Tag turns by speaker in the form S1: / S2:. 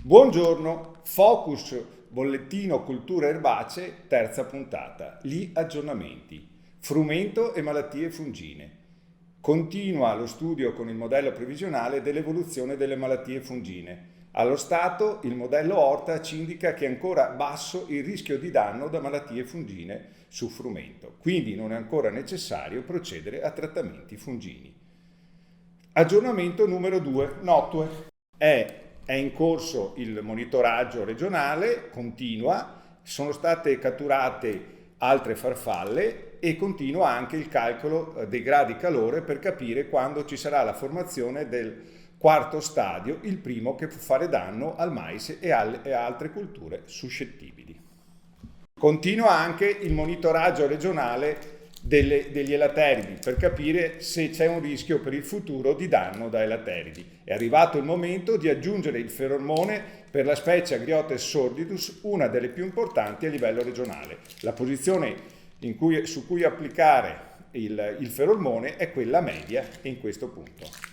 S1: Buongiorno, Focus Bollettino Culture Erbacee, terza puntata. Gli aggiornamenti. Frumento e malattie fungine. Continua lo studio con il modello previsionale dell'evoluzione delle malattie fungine. Allo stato, il modello Horta ci indica che è ancora basso il rischio di danno da malattie fungine su frumento, quindi non è ancora necessario procedere a trattamenti fungini. Aggiornamento numero 2, Notue. È in corso il monitoraggio regionale, continua, sono state catturate altre farfalle e continua anche il calcolo dei gradi calore per capire quando ci sarà la formazione del quarto stadio, il primo che può fare danno al mais e altre culture suscettibili. Continua anche il monitoraggio regionale degli elateridi per capire se c'è un rischio per il futuro di danno da elateridi. È arrivato il momento di aggiungere il feromone per la specie Agriotes sordidus, una delle più importanti a livello regionale. La posizione su cui applicare il feromone è quella media in questo punto.